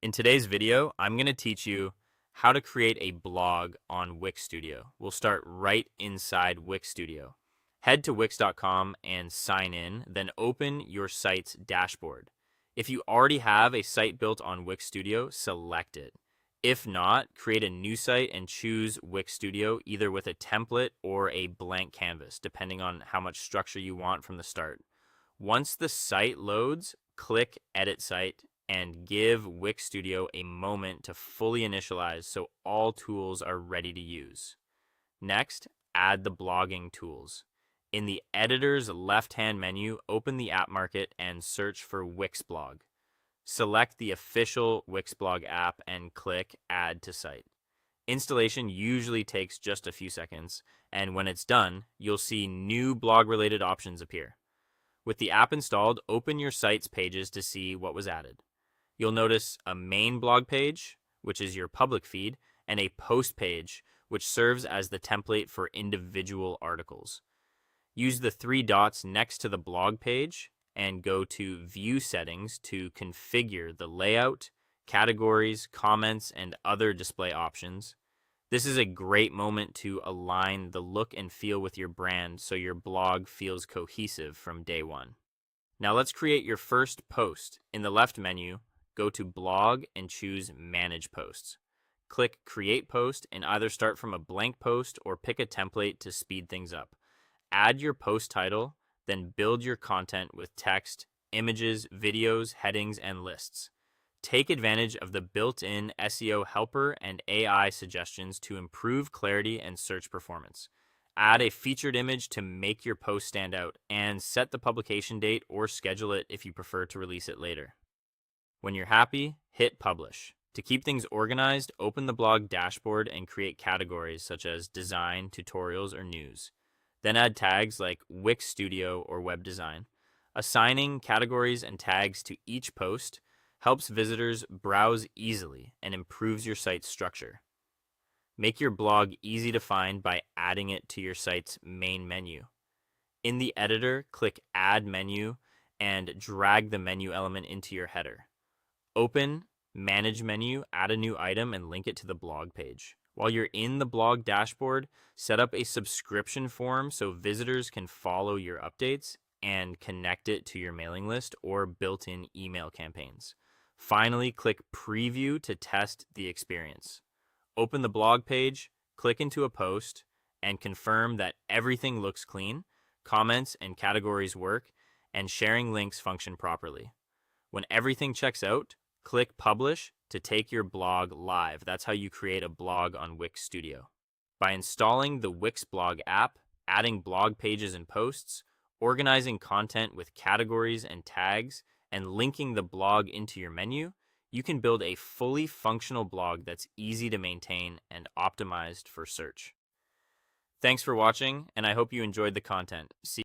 In today's video, I'm going to teach you how to create a blog on Wix Studio. We'll start right inside Wix Studio. Head to wix.com and sign in, then open your site's dashboard. If you already have a site built on Wix Studio, select it. If not, create a new site and choose Wix Studio either with a template or a blank canvas, depending on how much structure you want from the start. Once the site loads, click Edit Site and give Wix Studio a moment to fully initialize so all tools are ready to use. Next, add the blogging tools. In the editor's left-hand menu, open the app market and search for Wix Blog. Select the official Wix Blog app and click Add to Site. Installation usually takes just a few seconds, and when it's done, you'll see new blog-related options appear. With the app installed, open your site's pages to see what was added. You'll notice a main blog page, which is your public feed, and a post page, which serves as the template for individual articles. Use the three dots next to the blog page and go to View Settings to configure the layout, categories, comments, and other display options. This is a great moment to align the look and feel with your brand so your blog feels cohesive from day one. Now let's create your first post. In the left menu, go to Blog and choose Manage Posts. Click Create Post and either start from a blank post or pick a template to speed things up. Add your post title, then build your content with text, images, videos, headings, and lists. Take advantage of the built-in SEO helper and AI suggestions to improve clarity and search performance. Add a featured image to make your post stand out, and set the publication date or schedule it if you prefer to release it later. When you're happy, hit Publish. To keep things organized, open the blog dashboard and create categories such as design, tutorials, or news. Then add tags like Wix Studio or web design. Assigning categories and tags to each post helps visitors browse easily and improves your site's structure. Make your blog easy to find by adding it to your site's main menu. In the editor, click Add Menu and drag the menu element into your header. Open Manage menu, add a new item, and link it to the blog page. While you're in the blog dashboard, set up a subscription form so visitors can follow your updates and connect it to your mailing list or built-in email campaigns. Finally, click Preview to test the experience. Open the blog page, click into a post, and confirm that everything looks clean, comments and categories work, and sharing links function properly. When everything checks out, click Publish to take your blog live. That's how you create a blog on Wix Studio. By installing the Wix Blog app, adding blog pages and posts, organizing content with categories and tags, and linking the blog into your menu, you can build a fully functional blog that's easy to maintain and optimized for search. Thanks for watching, and I hope you enjoyed the content. See